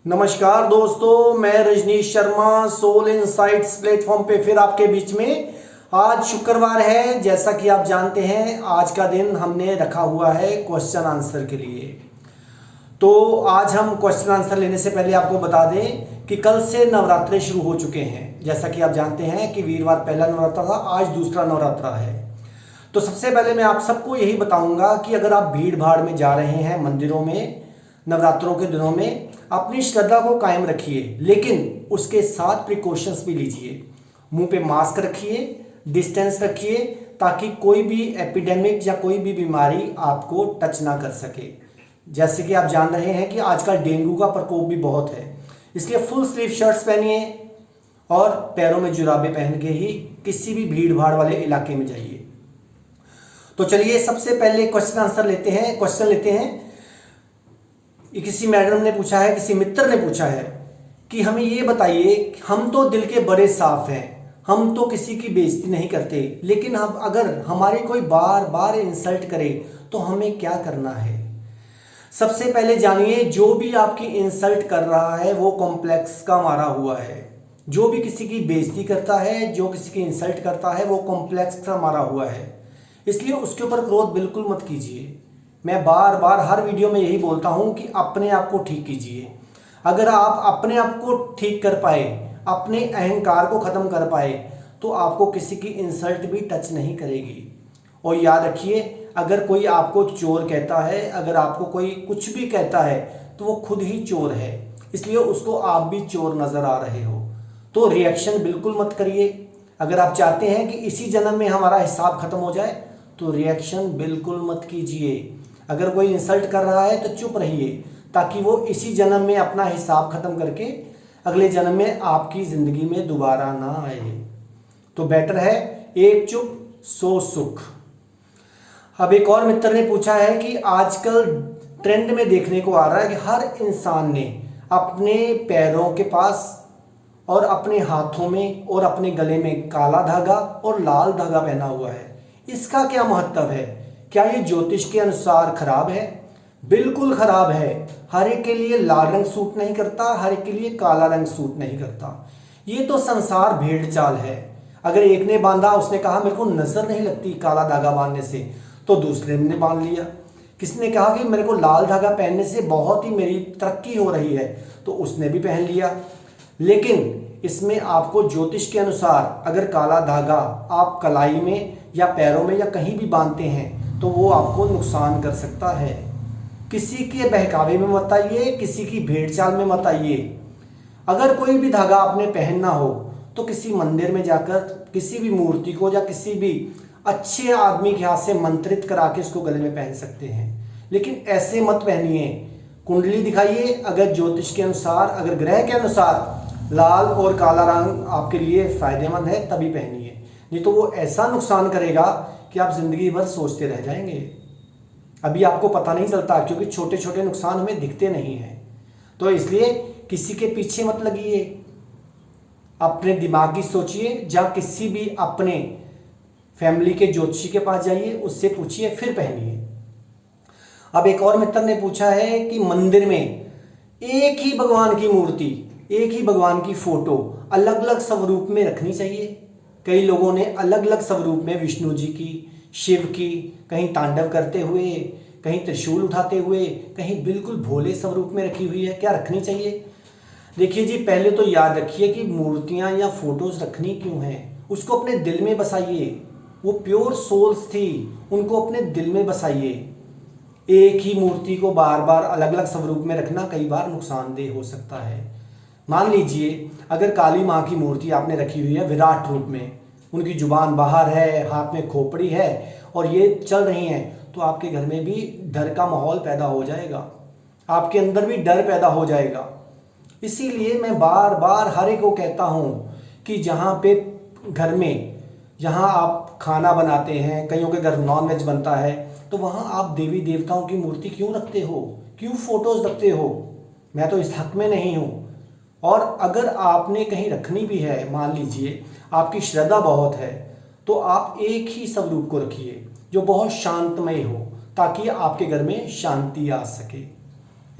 नमस्कार दोस्तों, मैं Rajnish Sharma soul insights platform पे फिर आपके बीच में। आज शुक्रवार है, जैसा कि आप जानते हैं आज का दिन हमने रखा हुआ है क्वेश्चन आंसर के लिए। तो आज हम क्वेश्चन आंसर लेने से पहले आपको बता दें कि कल से नवरात्रे शुरू हो चुके हैं। जैसा कि आप जानते हैं कि वीरवार पहला नवरात्रा था, आज दूसरा नवरात्रा है। तो सबसे पहले मैं आप सबको यही बताऊंगा कि अगर आप भीड़ भाड़ में जा रहे हैं मंदिरों में नवरात्रों के दिनों में, अपनी श्रद्धा को कायम रखिए, लेकिन उसके साथ प्रिकॉशंस भी लीजिए। मुंह पे मास्क रखिए, डिस्टेंस रखिए, ताकि कोई भी एपिडेमिक या कोई भी बीमारी आपको टच ना कर सके। जैसे कि आप जान रहे हैं कि आजकल डेंगू का प्रकोप भी बहुत है, इसलिए फुल स्लीव शर्ट्स पहनिए और पैरों में जुराबे पहन के ही किसी भी भीड़ भाड़ वाले इलाके में जाइए। तो चलिए सबसे पहले क्वेश्चन आंसर लेते हैं, क्वेश्चन लेते हैं। किसी मैडम ने पूछा है, किसी मित्र ने पूछा है कि हमें ये बताइए, हम तो दिल के बड़े साफ हैं, हम तो किसी की बेइज्जती नहीं करते, लेकिन हम अगर हमारी कोई बार बार इंसल्ट करे तो हमें क्या करना है। सबसे पहले जानिए, जो भी आपकी इंसल्ट कर रहा है वो कॉम्प्लेक्स का मारा हुआ है। जो भी किसी की बेइज्जती करता है, जो किसी की इंसल्ट करता है, वो कॉम्प्लेक्स का मारा हुआ है। इसलिए उसके ऊपर क्रोध बिल्कुल मत कीजिए। मैं बार बार हर वीडियो में यही बोलता हूं कि अपने आप को ठीक कीजिए। अगर आप अपने आप को ठीक कर पाए, अपने अहंकार को ख़त्म कर पाए, तो आपको किसी की इंसल्ट भी टच नहीं करेगी। और याद रखिए, अगर कोई आपको चोर कहता है, अगर आपको कोई कुछ भी कहता है, तो वो खुद ही चोर है, इसलिए उसको आप भी चोर नज़र आ रहे हो। तो रिएक्शन बिल्कुल मत करिए। अगर आप चाहते हैं कि इसी जन्म में हमारा हिसाब खत्म हो जाए, तो रिएक्शन बिल्कुल मत कीजिए। अगर कोई इंसल्ट कर रहा है तो चुप रहिए, ताकि वो इसी जन्म में अपना हिसाब खत्म करके अगले जन्म में आपकी ज़िंदगी में दोबारा ना आए। तो बेटर है एक चुप सौ सुख। अब एक और मित्र ने पूछा है कि आजकल ट्रेंड में देखने को आ रहा है कि हर इंसान ने अपने पैरों के पास और अपने हाथों में और अपने गले में काला धागा और लाल धागा पहना हुआ है। इसका क्या महत्व है? क्या ये ज्योतिष के अनुसार खराब है? बिल्कुल खराब है। हर एक के लिए लाल रंग सूट नहीं करता, हर एक के लिए काला रंग सूट नहीं करता। ये तो संसार भेड़ चाल है। अगर एक ने बांधा, उसने कहा मेरे को नजर नहीं लगती काला धागा बांधने से, तो दूसरे ने बांध लिया। किसने कहा कि मेरे को लाल धागा पहनने से बहुत ही मेरी तरक्की हो रही है, तो उसने भी पहन लिया। लेकिन इसमें आपको ज्योतिष के अनुसार अगर काला धागा आप कलाई में या पैरों में या कहीं भी बांधते हैं, तो वो आपको नुकसान कर सकता है। किसी के बहकावे में मत आइए, किसी की भेड़ चाल में मत आइए। अगर कोई भी धागा आपने पहनना हो, तो किसी मंदिर में जाकर किसी भी मूर्ति को या किसी भी अच्छे आदमी के हाथ से मंत्रित करा के उसको गले में पहन सकते हैं, लेकिन ऐसे मत पहनिए। कुंडली दिखाइए, अगर ज्योतिष के अनुसार, अगर ग्रह के अनुसार लाल और काला रंग आपके लिए फायदेमंद है, तभी पहनिए। नहीं तो वो ऐसा नुकसान करेगा कि आप जिंदगी भर सोचते रह जाएंगे। अभी आपको पता नहीं चलता, क्योंकि छोटे छोटे नुकसान हमें दिखते नहीं हैं। तो इसलिए किसी के पीछे मत लगिए, अपने दिमाग की सोचिए, या किसी भी अपने फैमिली के ज्योतिषी के पास जाइए, उससे पूछिए, फिर पहनिए। अब एक और मित्र ने पूछा है कि मंदिर में एक ही भगवान की मूर्ति, एक ही भगवान की फोटो अलग अलग स्वरूप में रखनी चाहिए। कई लोगों ने अलग अलग स्वरूप में विष्णु जी की, शिव की, कहीं तांडव करते हुए, कहीं त्रिशूल उठाते हुए, कहीं बिल्कुल भोले स्वरूप में रखी हुई है। क्या रखनी चाहिए? देखिए जी, पहले तो याद रखिए कि मूर्तियां या फोटोज रखनी क्यों हैं। उसको अपने दिल में बसाइए। वो प्योर सोल्स थी, उनको अपने दिल में बसाइए। एक ही मूर्ति को बार बार अलग अलग स्वरूप में रखना कई बार नुकसानदेह हो सकता है। मान लीजिए, अगर काली माँ की मूर्ति आपने रखी हुई है विराट रूप में, उनकी जुबान बाहर है, हाथ में खोपड़ी है और ये चल रही हैं, तो आपके घर में भी डर का माहौल पैदा हो जाएगा, आपके अंदर भी डर पैदा हो जाएगा। इसीलिए मैं बार बार हर एक को कहता हूँ कि जहाँ पे घर में, जहाँ आप खाना बनाते हैं, कईयों के घर नॉनवेज बनता है, तो वहाँ आप देवी देवताओं की मूर्ति क्यों रखते हो, क्यों फोटोज रखते हो? मैं तो इस हक में नहीं हूँ। और अगर आपने कहीं रखनी भी है, मान लीजिए आपकी श्रद्धा बहुत है, तो आप एक ही स्वरूप को रखिए जो बहुत शांतमय हो, ताकि आपके घर में शांति आ सके।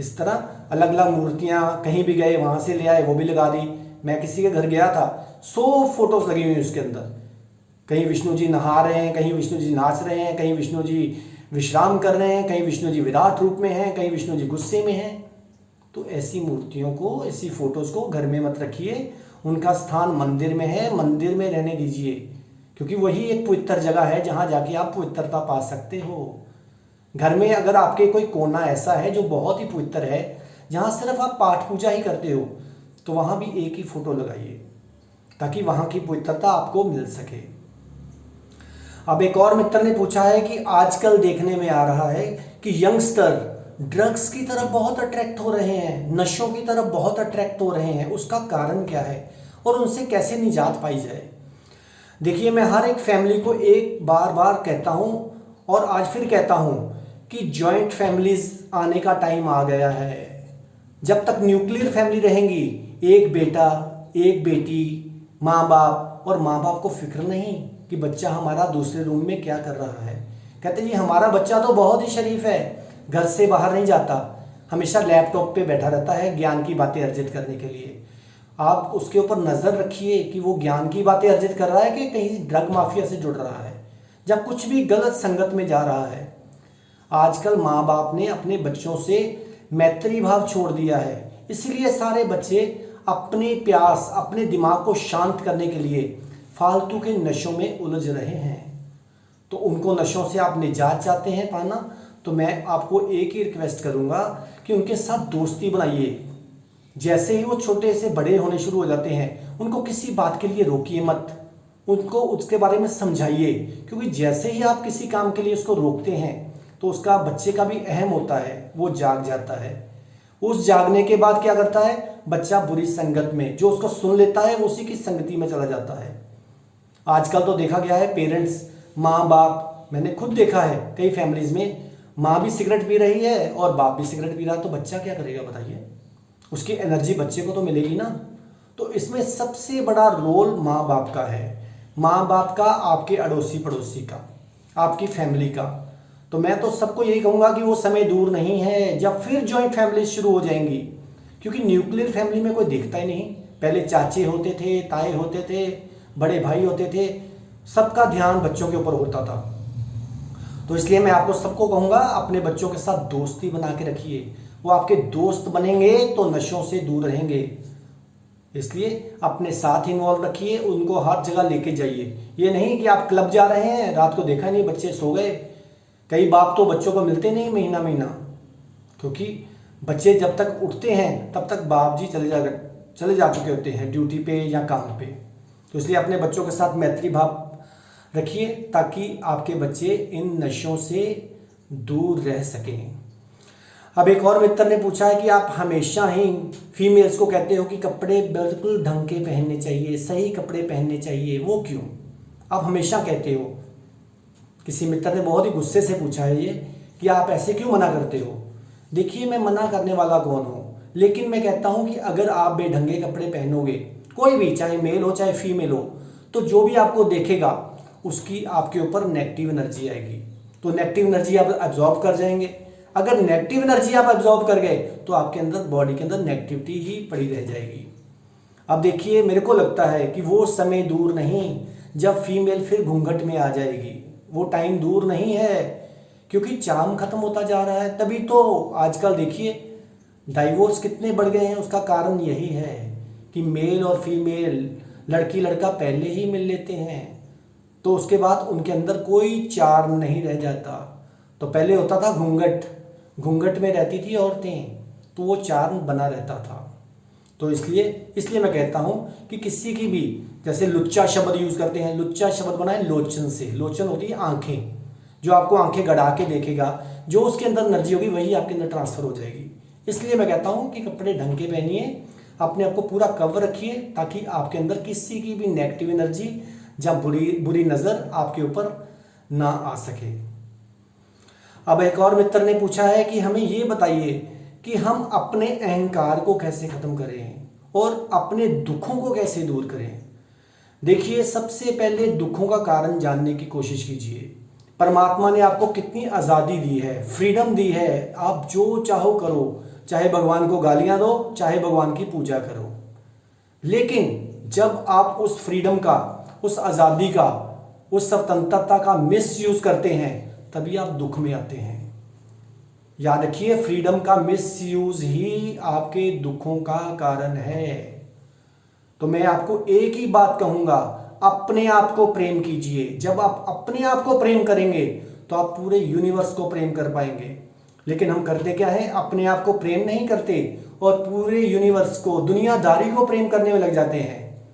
इस तरह अलग अलग मूर्तियाँ कहीं भी गए वहाँ से ले आए, वो भी लगा दी। मैं किसी के घर गया था, 100 फोटोज लगी हुई उसके अंदर। कहीं विष्णु जी नहा रहे हैं, कहीं विष्णु जी नाच रहे हैं, कहीं विष्णु जी विश्राम कर रहे हैं, कहीं विष्णु जी विराट रूप में हैं, कहीं विष्णु जी गुस्से में हैं। तो ऐसी मूर्तियों को, ऐसी फोटोज़ को घर में मत रखिए। उनका स्थान मंदिर में है, मंदिर में रहने दीजिए, क्योंकि वही एक पवित्र जगह है जहाँ जाके आप पवित्रता पा सकते हो। घर में अगर आपके कोई कोना ऐसा है जो बहुत ही पवित्र है, जहाँ सिर्फ आप पाठ पूजा ही करते हो, तो वहाँ भी एक ही फोटो लगाइए ताकि वहाँ की पवित्रता आपको मिल सके। अब एक और मित्र ने पूछा है कि आजकल देखने में आ रहा है कि यंगस्टर ड्रग्स की तरफ बहुत अट्रैक्ट हो रहे हैं, नशों की तरफ बहुत अट्रैक्ट हो रहे हैं। उसका कारण क्या है और उनसे कैसे निजात पाई जाए? देखिए, मैं हर एक फैमिली को एक बार बार कहता हूँ और आज फिर कहता हूँ कि जॉइंट फैमिलीज आने का टाइम आ गया है। जब तक न्यूक्लियर फैमिली रहेंगी, एक बेटा एक बेटी, माँ बाप, और माँ बाप को फिक्र नहीं कि बच्चा हमारा दूसरे रूम में क्या कर रहा है। कहते जी हमारा बच्चा तो बहुत ही शरीफ है, घर से बाहर नहीं जाता, हमेशा लैपटॉप पे बैठा रहता है ज्ञान की बातें अर्जित करने के लिए। आप उसके ऊपर नज़र रखिए कि वो ज्ञान की बातें अर्जित कर रहा है कि कहीं ड्रग माफिया से जुड़ रहा है, जब कुछ भी गलत संगत में जा रहा है। आजकल माँ बाप ने अपने बच्चों से मैत्री भाव छोड़ दिया है, इसलिए सारे बच्चे अपने प्यास, अपने दिमाग को शांत करने के लिए फालतू के नशों में उलझ रहे हैं। तो उनको नशों से आप निजात चाहते हैं पाना, तो मैं आपको एक ही रिक्वेस्ट करूंगा कि उनके साथ दोस्ती बनाइए। जैसे ही वो छोटे से बड़े होने शुरू हो जाते हैं, उनको किसी बात के लिए रोकिए मत, उनको उसके बारे में समझाइए, क्योंकि जैसे ही आप किसी काम के लिए उसको रोकते हैं तो उसका बच्चे का भी अहम होता है, वो जाग जाता है। उस जागने के बाद क्या करता है, बच्चा बुरी संगत में, जो उसको सुन लेता है वो उसी की संगति में चला जाता है। आजकल तो देखा गया है पेरेंट्स, माँ बाप, मैंने खुद देखा है कई फैमिलीज में माँ भी सिगरेट पी रही है और बाप भी सिगरेट पी रहा है, तो बच्चा क्या करेगा बताइए? उसकी एनर्जी बच्चे को तो मिलेगी ना। तो इसमें सबसे बड़ा रोल माँ बाप का है, माँ बाप का, आपके अड़ोसी पड़ोसी का, आपकी फैमिली का। तो मैं तो सबको यही कहूँगा कि वो समय दूर नहीं है जब फिर जॉइंट फैमिली शुरू हो जाएंगी, क्योंकि न्यूक्लियर फैमिली में कोई देखता ही नहीं। पहले चाचे होते थे, ताए होते थे, बड़े भाई होते थे, सबका ध्यान बच्चों के ऊपर होता था। तो इसलिए मैं आपको सबको कहूँगा अपने बच्चों के साथ दोस्ती बना के रखिए। वो आपके दोस्त बनेंगे तो नशों से दूर रहेंगे। इसलिए अपने साथ इन्वॉल्व रखिए, उनको हर जगह लेके जाइए। ये नहीं कि आप क्लब जा रहे हैं, रात को देखा नहीं बच्चे सो गए। कई बाप तो बच्चों को मिलते नहीं महीना महीना, क्योंकि बच्चे जब तक उठते हैं तब तक बाप जी चले जा चुके होते हैं ड्यूटी पे या काम पे। तो इसलिए अपने बच्चों के साथ मैत्री भाव रखिए ताकि आपके बच्चे इन नशों से दूर रह सकें। अब एक और मित्र ने पूछा है कि आप हमेशा ही फीमेल्स को कहते हो कि कपड़े बिल्कुल ढंग के पहनने चाहिए, सही कपड़े पहनने चाहिए, वो क्यों आप हमेशा कहते हो? किसी मित्र ने बहुत ही गुस्से से पूछा है ये कि आप ऐसे क्यों मना करते हो। देखिए, मैं मना करने वाला कौन हूँ, लेकिन मैं कहता हूँ कि अगर आप बेढंगे कपड़े पहनोगे, कोई भी, चाहे मेल हो चाहे फीमेल हो, तो जो भी आपको देखेगा उसकी आपके ऊपर नेगेटिव एनर्जी आएगी। तो नेगेटिव एनर्जी आप एब्जॉर्ब कर जाएंगे। अगर नेगेटिव एनर्जी आप एब्जॉर्ब कर गए तो आपके अंदर, बॉडी के अंदर नेगेटिविटी ही पड़ी रह जाएगी। अब देखिए, मेरे को लगता है कि वो समय दूर नहीं जब फीमेल फिर घूंघट में आ जाएगी। वो टाइम दूर नहीं है, क्योंकि चार्म खत्म होता जा रहा है। तभी तो आजकल देखिए डाइवोर्स कितने बढ़ गए हैं। उसका कारण यही है कि मेल और फीमेल, लड़की लड़का पहले ही मिल लेते हैं तो उसके बाद उनके अंदर कोई चार्म नहीं रह जाता। तो पहले होता था घूंघट, घूंघट में रहती थी औरतें, तो वो चार्म बना रहता था। तो इसलिए मैं कहता हूँ कि किसी की भी, जैसे लुच्चा शब्द यूज़ करते हैं, लुच्चा शब्द बनाए लोचन से। लोचन होती है आंखें, जो आपको आंखें गड़ा के देखेगा, जो उसके अंदर एनर्जी होगी वही आपके अंदर ट्रांसफर हो जाएगी। इसलिए मैं कहता हूँ कि कपड़े ढंग के पहनिए, अपने आप को पूरा कवर रखिए ताकि आपके अंदर किसी की भी नेगेटिव एनर्जी या बुरी नज़र आपके ऊपर ना आ सके। अब एक और मित्र ने पूछा है कि हमें ये बताइए कि हम अपने अहंकार को कैसे खत्म करें और अपने दुखों को कैसे दूर करें। देखिए, सबसे पहले दुखों का कारण जानने की कोशिश कीजिए। परमात्मा ने आपको कितनी आज़ादी दी है, फ्रीडम दी है, आप जो चाहो करो, चाहे भगवान को गालियां दो, चाहे भगवान की पूजा करो। लेकिन जब आप उस फ्रीडम का, उस आज़ादी का, उस स्वतंत्रता का मिसयूज करते हैं, तभी आप दुख में आते हैं। याद रखिए, फ्रीडम का मिसयूज ही आपके दुखों का कारण है। तो मैं आपको एक ही बात कहूंगा, अपने आप को प्रेम कीजिए। जब आप अपने आप को प्रेम करेंगे तो आप पूरे यूनिवर्स को प्रेम कर पाएंगे। लेकिन हम करते क्या है, अपने आप को प्रेम नहीं करते और पूरे यूनिवर्स को, दुनियादारी को प्रेम करने में लग जाते हैं।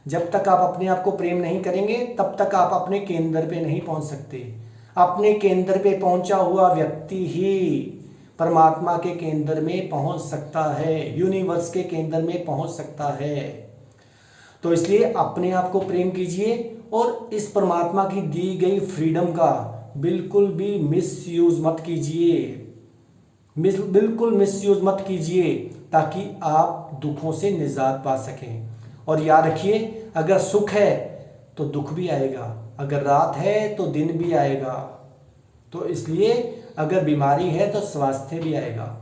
जब तक आप अपने आप को प्रेम नहीं करेंगे तब तक आप अपने केंद्र पे नहीं पहुंच सकते। अपने केंद्र पे पहुंचा हुआ व्यक्ति ही परमात्मा के केंद्र में पहुंच सकता है, यूनिवर्स के केंद्र में पहुंच सकता है। तो इसलिए अपने आप को प्रेम कीजिए और इस परमात्मा की दी गई फ्रीडम का बिल्कुल भी मिसयूज मत कीजिए, बिल्कुल मिसयूज मत कीजिए, ताकि आप दुखों से निजात पा सकें। और याद रखिए, अगर सुख है तो दुख भी आएगा, अगर रात है तो दिन भी आएगा। तो इसलिए अगर बीमारी है तो स्वास्थ्य भी आएगा,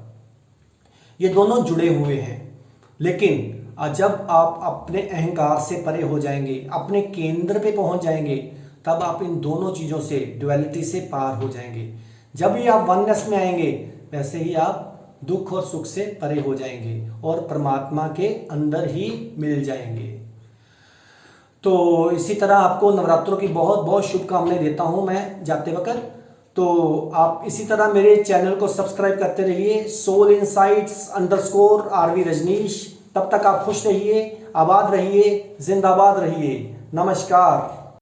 ये दोनों जुड़े हुए हैं। लेकिन जब आप अपने अहंकार से परे हो जाएंगे, अपने केंद्र पे पहुंच जाएंगे, तब आप इन दोनों चीज़ों से, ड्युअलिटी से पार हो जाएंगे। जब भी आप वननेस में आएंगे, वैसे ही आप दुख और सुख से परे हो जाएंगे और परमात्मा के अंदर ही मिल जाएंगे। तो इसी तरह आपको नवरात्रों की बहुत बहुत शुभकामनाएं देता हूं मैं जाते वक्त। तो आप इसी तरह मेरे चैनल को सब्सक्राइब करते रहिए, soulinsights_RV रजनीश। तब तक आप खुश रहिए, आबाद रहिए, जिंदाबाद रहिए। नमस्कार।